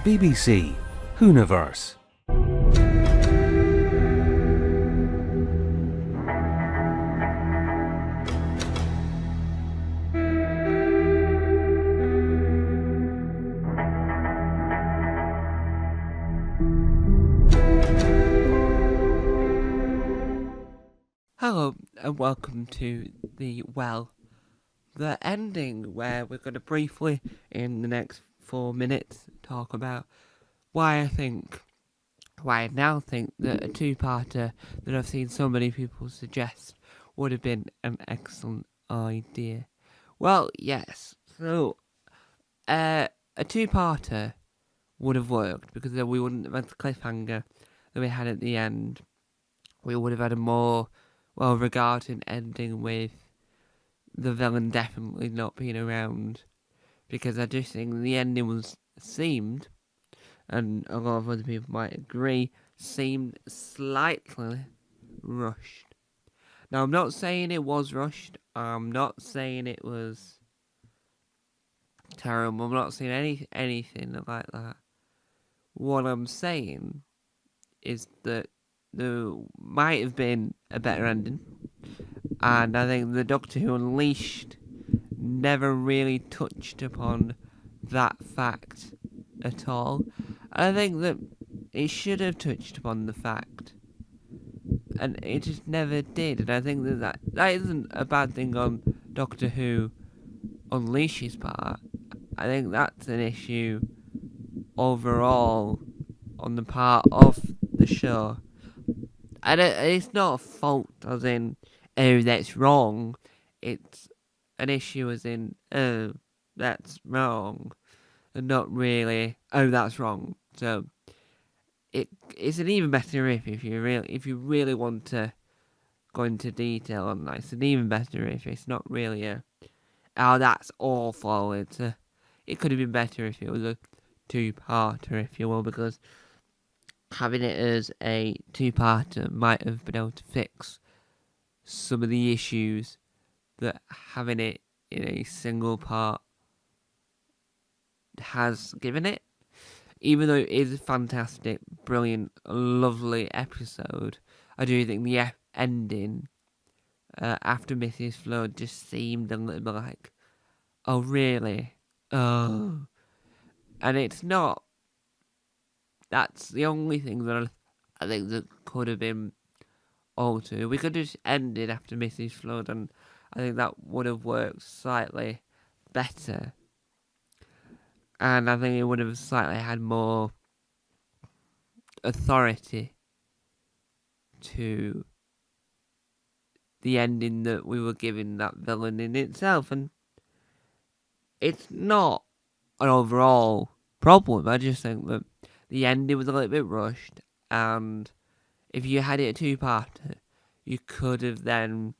BBC Universe. Hello and welcome to the ending, where we're going to briefly, in the next 4 minutes, talk about why I now think that a two-parter that I've seen so many people suggest would have been an excellent idea. Well, yes, so a two-parter would have worked, because then we wouldn't have had the cliffhanger that we had at the end. We would have had a more well-regarded ending with the villain definitely not being around, because I just think the ending seemed, and a lot of other people might agree, seemed slightly rushed. Now, I'm not saying it was rushed. I'm not saying it was terrible. I'm not saying anything like that. What I'm saying is that there might have been a better ending, and I think the Doctor Who Unleashed never really touched upon that fact at all. I think that it should have touched upon the fact, and it just never did. And I think that isn't a bad thing on Doctor Who Unleashed's part. I think that's an issue overall on the part of the show. And it's not a fault as in, oh, that's wrong. It's an issue as in, oh, that's wrong. And not really, oh, that's wrong. So it's an even better if you really want to go into detail on that. It's an even better if it's not really oh, that's awful. It could have been better if it was a two-parter, if you will, because having it as a two-parter might have been able to fix some of the issues that having it in a single part has given it. Even though it is a fantastic, brilliant, lovely episode, I do think the ending after Mrs. Flood just seemed a little bit like, oh, really? Oh. And it's not. That's the only thing that I think that could have been altered. We could have just ended after Mrs. Flood, and I think that would have worked slightly better. And I think it would have slightly had more authority to the ending that we were giving that villain in itself. And it's not an overall problem. I just think that the ending was a little bit rushed, and if you had it a two-parter, you could have then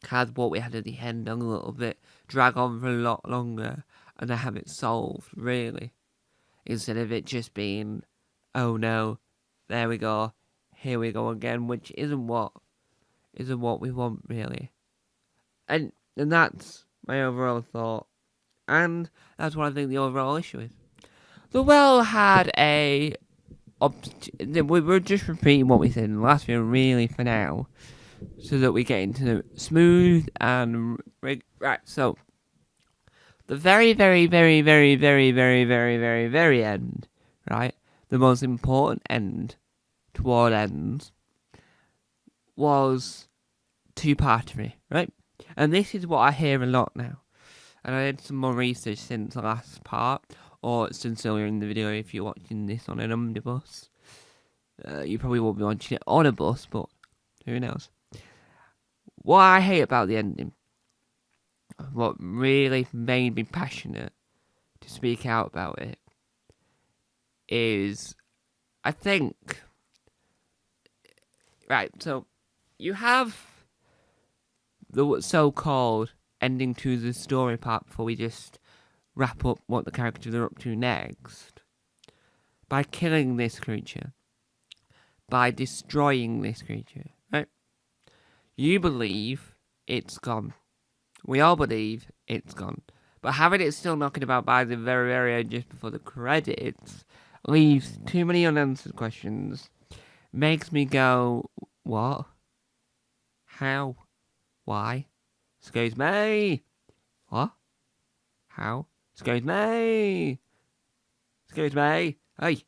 had what we had at the end a little bit drag on for a lot longer and then have it solved, really, instead of it just being, oh no, there we go, here we go again, which isn't what we want, really. And that's my overall thought, and that's what I think the overall issue is. The Well had a... We're just repeating what we said in the last video, really, for now, so that we get into the smooth and... Right, so... The very, very, very, very, very, very, very, very, very end, right? The most important end toward ends was two-partery, right? And this is what I hear a lot now. And I did some more research since the last part, or since earlier in the video if you're watching this on an Omnibus. You probably won't be watching it on a bus, but who knows. What I hate about the ending, what really made me passionate to speak out about it, is, I think, right, so you have the so-called ending to the story part before we just wrap up what the characters are up to next. By killing this creature. By destroying this creature, right? You believe it's gone. We all believe it's gone. But having it still knocking about by the very, very end just before the credits leaves too many unanswered questions. Makes me go, what? How? Why? Excuse me? What? How? Excuse me? Excuse me? Hey,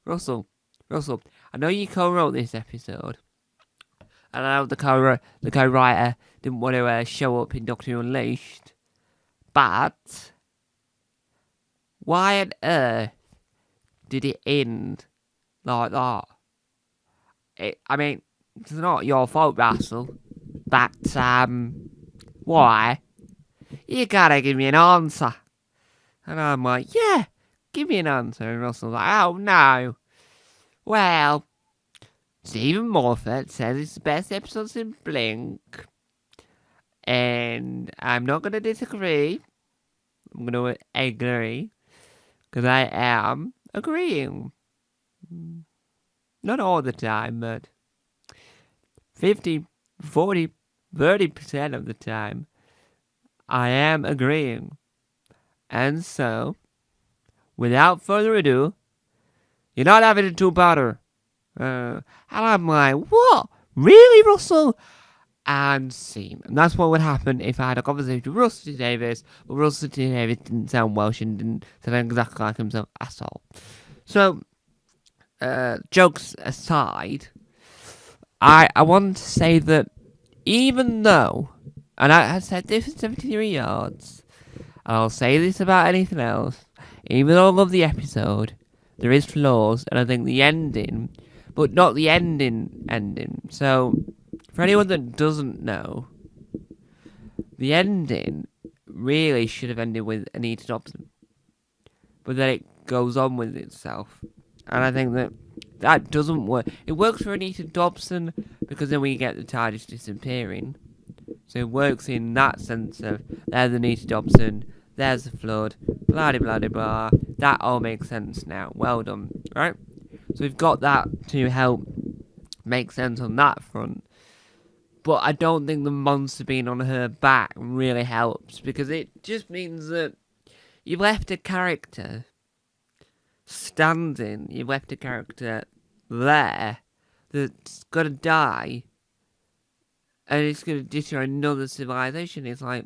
Russell, I know you co-wrote this episode. I know the co-writer didn't want to show up in Doctor Who Unleashed. But why on earth did it end like that? I mean, it's not your fault, Russell. But, why? You gotta give me an answer. And I'm like, yeah, give me an answer. And Russell's like, oh no. Well, Stephen Moffat says it's the best episode since Blink. And I'm not gonna disagree. I'm gonna agree. Because I am agreeing. Not all the time, but 50, 40, 30% of the time, I am agreeing. And so, without further ado, you're not having a two-parter. And I'm like, what? Really, Russell? And scene. And that's what would happen if I had a conversation with Russell T Davis, but Russell T Davis didn't sound Welsh and didn't sound exactly like himself at all. So, jokes aside, I want to say that even though, and I said this is 73 yards, and I'll say this about anything else, even though I love the episode, there is flaws, and I think the ending, but not the ending. So, for anyone that doesn't know, the ending really should have ended with Anita Dobson. But then it goes on with itself. And I think that doesn't work. It works for Anita Dobson because then we get the TARDIS disappearing. So it works in that sense of there's Anita Dobson, there's the flood, blah blah blah blah. That all makes sense now. Well done, right? So we've got that to help make sense on that front. But I don't think the monster being on her back really helps because it just means that you've left a character standing, you've left a character there that's gonna die and it's gonna destroy another civilization. It's like,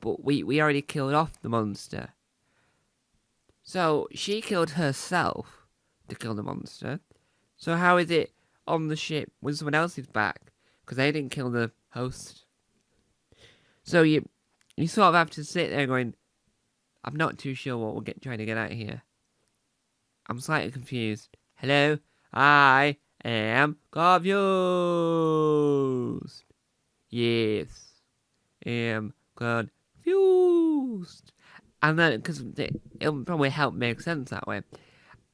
but we already killed off the monster. So she killed herself to kill the monster. So how is it on the ship with someone else's back? Because they didn't kill the host. So you sort of have to sit there going, I'm not too sure what we're trying to get at here. I'm slightly confused. Hello? I am confused. Yes. Am confused. And then, because it'll probably help make sense that way.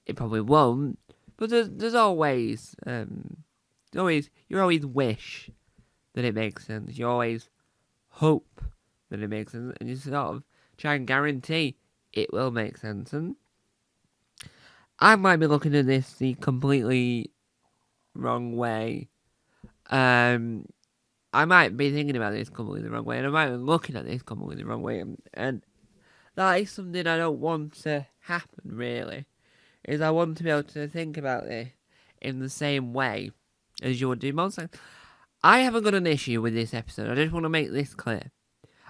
It probably won't. But there's always, you always wish that it makes sense. You always hope that it makes sense. And you sort of try and guarantee it will make sense. And I might be looking at this the completely wrong way. I might be thinking about this completely the wrong way. And I might be looking at this completely the wrong way. And that is something I don't want to happen, really. Is I want to be able to think about this in the same way as you would do most times. I haven't got an issue with this episode. I just want to make this clear.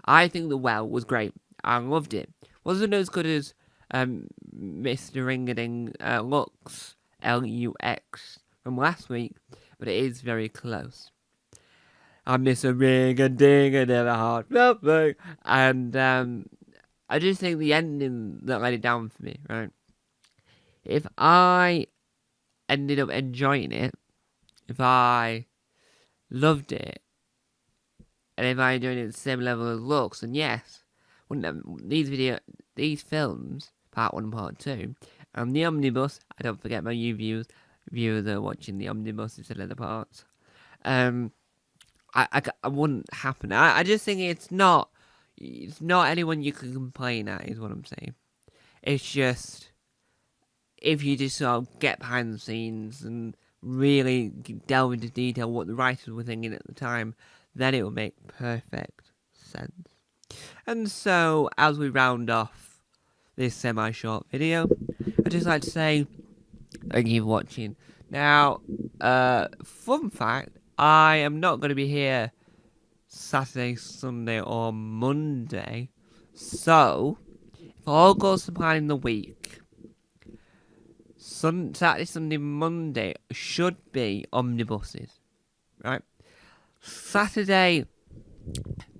I think the well was great. I loved it. Wasn't as good as Mr. Ring-a-Ding Lux, Lux, from last week, but it is very close. I'm Mr. Ring-a-Ding and never hard nothing. And I just think the ending that let it down for me, right? If I ended up enjoying it, if I loved it, and if I enjoyed it at the same level as Lux, then yes, these films, part 1 and part 2, and the Omnibus, I don't forget my viewers are watching the Omnibus instead of the parts, I wouldn't happen. I just think it's not anyone you can complain at, is what I'm saying. It's just, if you just sort of get behind the scenes and really delve into detail what the writers were thinking at the time, then it will make perfect sense. And so, as we round off this semi-short video, I'd just like to say thank you for watching. Now, fun fact, I am not going to be here Saturday, Sunday, or Monday. So, if all goes to plan in the week, Saturday, Sunday, Monday should be omnibuses, right? Saturday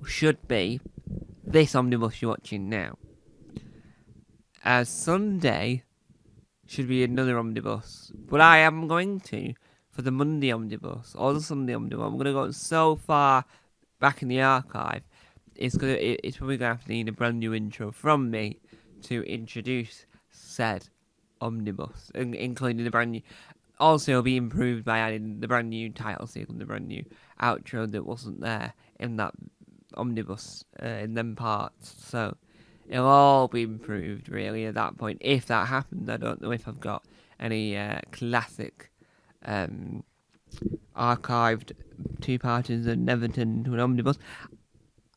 should be this omnibus you're watching now. Sunday should be another omnibus, but I am going to, for the Monday omnibus or the Sunday omnibus, I'm going to go so far back in the archive, it's probably going to have to need a brand new intro from me to introduce said omnibus, including the brand new. Also, it'll be improved by adding the brand new title sequence, the brand new outro that wasn't there in that omnibus in them parts. So it'll all be improved really at that point. If that happens, I don't know if I've got any classic archived two-parters that never turned into an omnibus.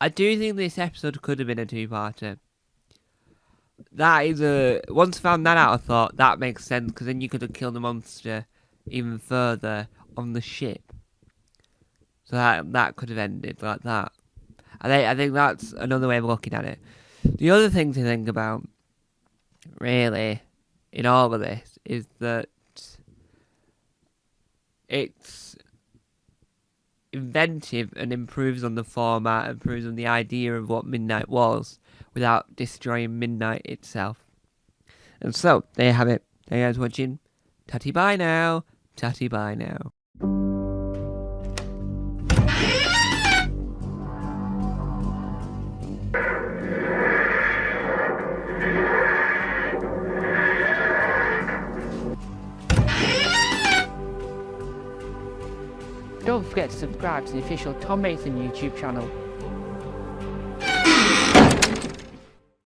I do think this episode could have been a two-parter. That is once I found that out, I thought that makes sense, because then you could have killed the monster even further on the ship. So that could have ended like that. I think that's another way of looking at it. The other thing to think about, really, in all of this, is that it's inventive and improves on the format, improves on the idea of what Midnight was, without destroying Midnight itself. And so, there you have it. Thank you guys for watching. Tatty bye now. Tatty bye now. Don't forget to subscribe to the official Tom Mason YouTube channel.